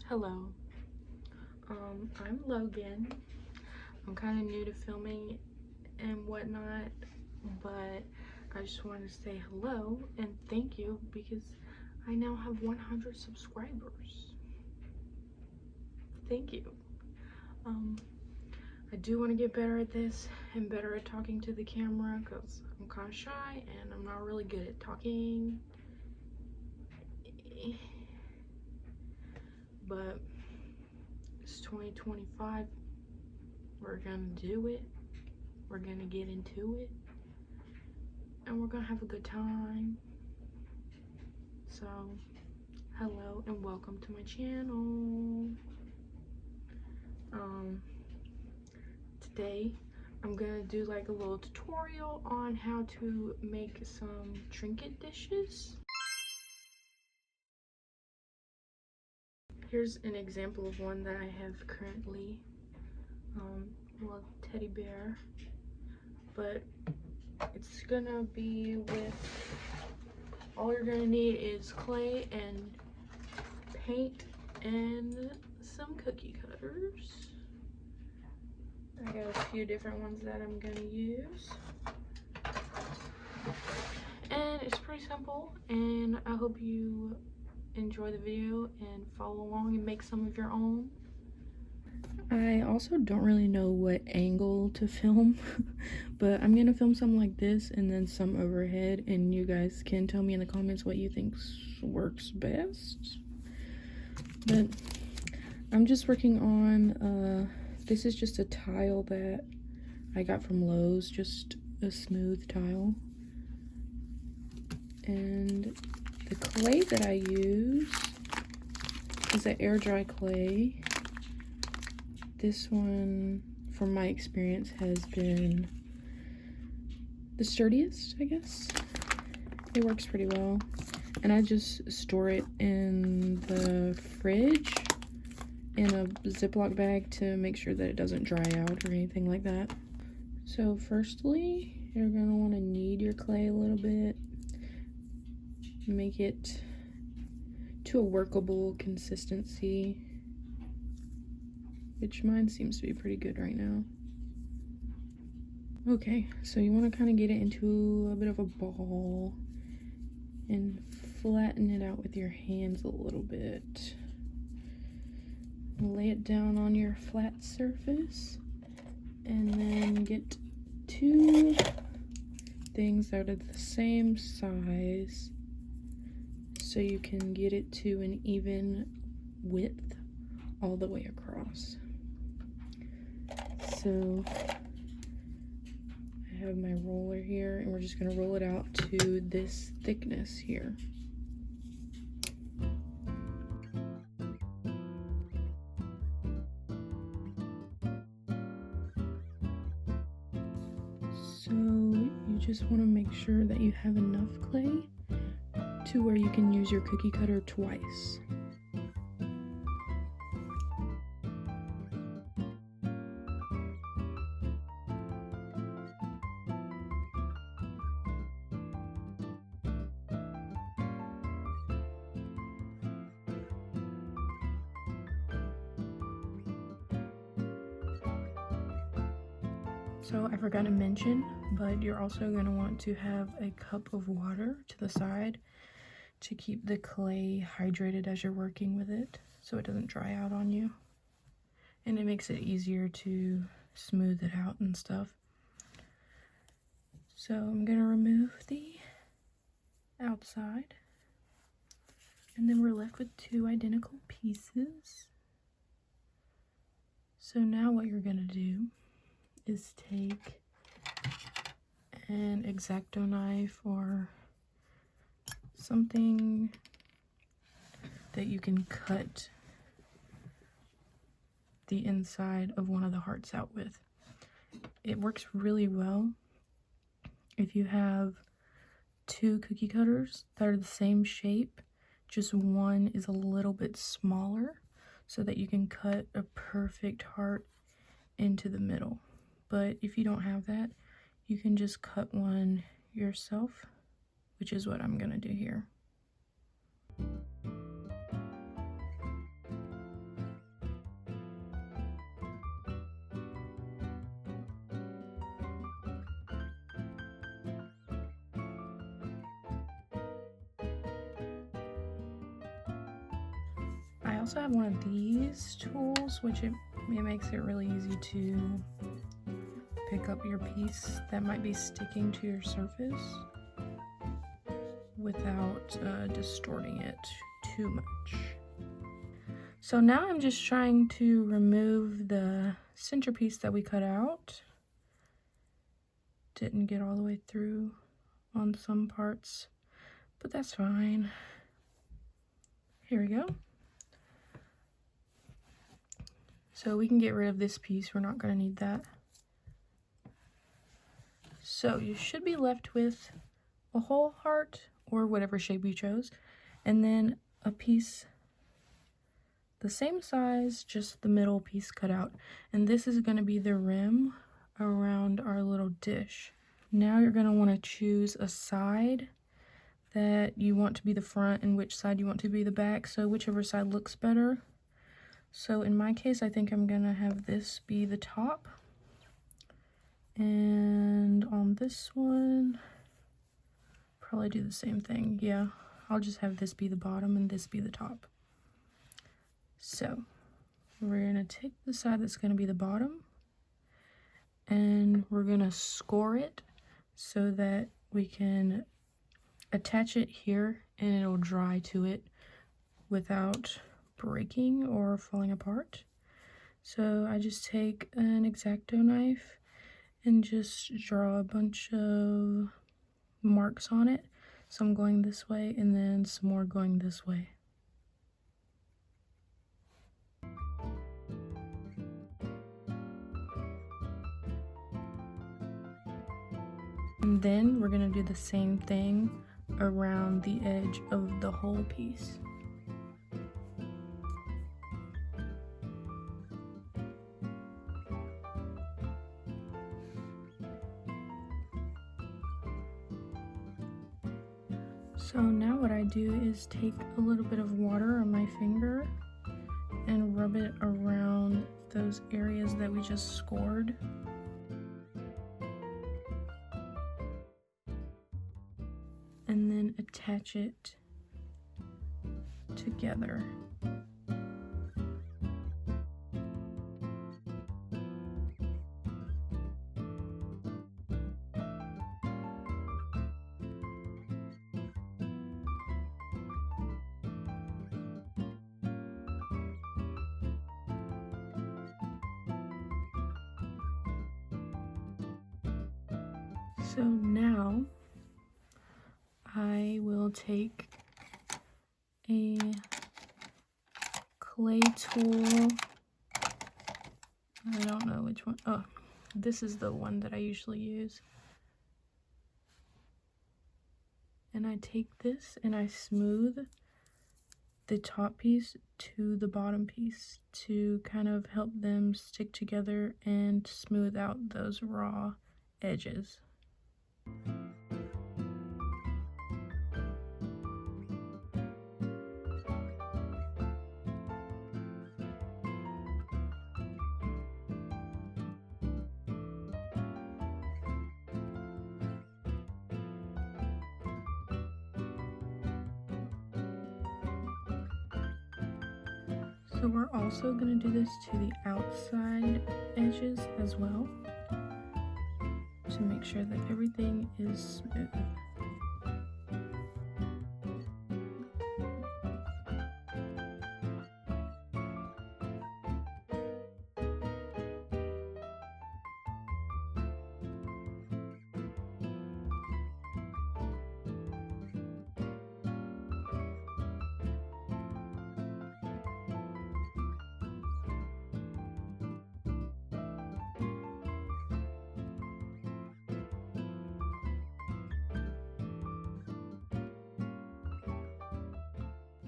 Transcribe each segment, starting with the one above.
Hello, I'm Logan. I'm kind of new to filming and whatnot, but I just wanted to say hello and thank you because I now have 100 subscribers. Thank you. I do want to get better at this and better at talking to the camera because I'm kind of shy and I'm not really good at talking. But it's 2025. We're gonna do it. We're gonna get into it. And we're gonna have a good time. So, hello and welcome to my channel. Today I'm gonna do like a little tutorial on how to make some trinket dishes. Here's an example of one that I have currently. Well, teddy bear, but it's gonna be with, all you're gonna need is clay and paint and some cookie cutters. I got a few different ones that I'm gonna use, and it's pretty simple, and I hope you enjoy the video and follow along and make some of your own. I also don't really know what angle to film, but I'm gonna film some like this and then some overhead, and you guys can tell me in the comments what you think works best. But I'm just working on, this is just a tile that I got from Lowe's, just a smooth tile. And the clay that I use is an air dry clay. This one, from my experience, has been the sturdiest, I guess. It works pretty well. And I just store it in the fridge in a Ziploc bag to make sure that it doesn't dry out or anything like that. So firstly, you're going to want to knead your clay a little bit. Make it to a workable consistency, which mine seems to be pretty good right now. Okay, so you want to kind of get it into a bit of a ball and flatten it out with your hands a little bit. Lay it down on your flat surface and then get two things that are the same size so you can get it to an even width all the way across. So I have my roller here, and we're just going to roll it out to this thickness here. So you just want to make sure that you have enough clay to where you can use your cookie cutter twice. So I forgot to mention, but you're also going to want to have a cup of water to the side to keep the clay hydrated as you're working with it so it doesn't dry out on you. And it makes it easier to smooth it out and stuff. So I'm going to remove the outside, and then we're left with two identical pieces. So now what you're going to do is take an X-Acto knife or something that you can cut the inside of one of the hearts out with. It works really well if you have two cookie cutters that are the same shape, just one is a little bit smaller, so that you can cut a perfect heart into the middle. But if you don't have that, you can just cut one yourself, which is what I'm gonna do here. also have one of these tools, which it makes it really easy to pick up your piece that might be sticking to your surface without distorting it too much. So now I'm just trying to remove the centerpiece that we cut out. Didn't get all the way through on some parts, but that's fine. Here we go. So we can get rid of this piece. We're not going to need that. So you should be left with a whole heart or whatever shape you chose, and then a piece the same size, just the middle piece cut out. And this is going to be the rim around our little dish. Now you're going to want to choose a side that you want to be the front and which side you want to be the back, so whichever side looks better. So in my case, I think I'm going to have this be the top, and on this one probably do the same thing. Yeah, I'll just have this be the bottom and this be the top. So we're going to take the side that's going to be the bottom, and we're going to score it so that we can attach it here and it'll dry to it without breaking or falling apart. So I just take an X-Acto knife and just draw a bunch of marks on it. So I'm going this way and then some more going this way. And then we're going to do the same thing around the edge of the whole piece. So now what I do is take a little bit of water on my finger and rub it around those areas that we just scored. And then attach it together. So now I will take a clay tool. I don't know which one. Oh, this is the one that I usually use. And I take this and I smooth the top piece to the bottom piece to kind of help them stick together and smooth out those raw edges. So we're also going to do this to the outside edges as well, to make sure that everything is smooth.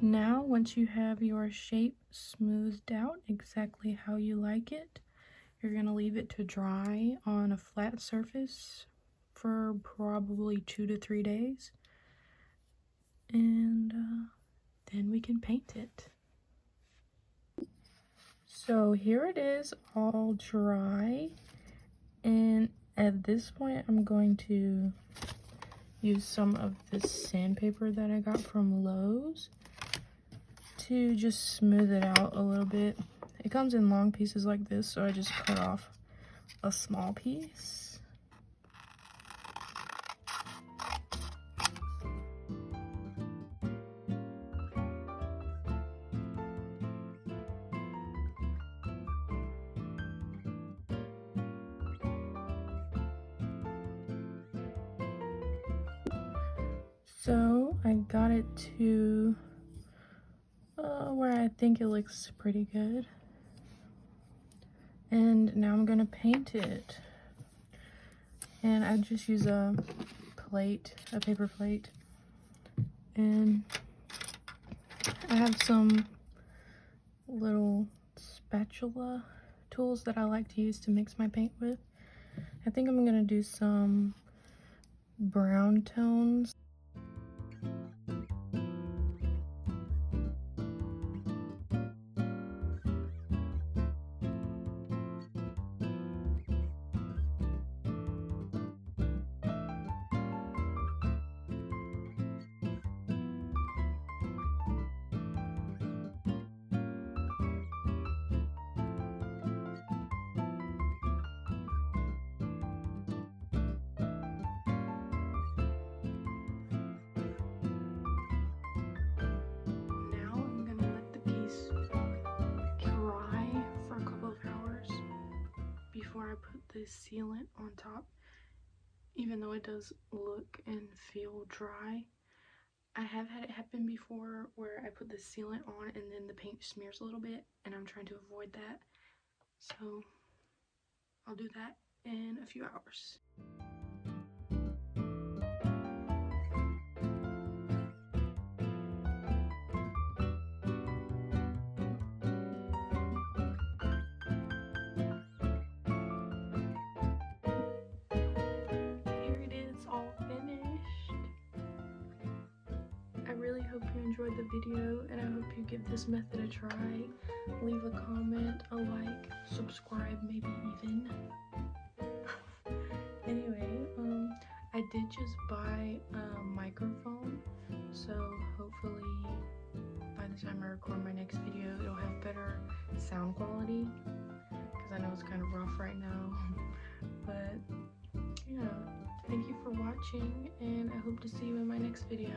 Now, once you have your shape smoothed out exactly how you like it, you're going to leave it to dry on a flat surface for probably 2 to 3 days. And then we can paint it. So here it is, all dry. And at this point, I'm going to use some of this sandpaper that I got from Lowe's to just smooth it out a little bit. It comes in long pieces like this, so I just cut off a small piece. So I got it to where I think it looks pretty good. And now I'm gonna paint it. And I just use a paper plate. And I have some little spatula tools that I like to use to mix my paint with. I think I'm gonna do some brown tones. Before I put this sealant on top, even though it does look and feel dry. I have had it happen before where I put the sealant on and then the paint smears a little bit, and I'm trying to avoid that. So I'll do that in a few hours. I really hope you enjoyed the video, and I hope you give this method a try. Leave a comment, a like, subscribe, maybe even. Anyway, I did just buy a microphone, so hopefully by the time I record my next video, it'll have better sound quality, because I know it's kind of rough right now. But yeah, thank you for watching, and I hope to see you in my next video.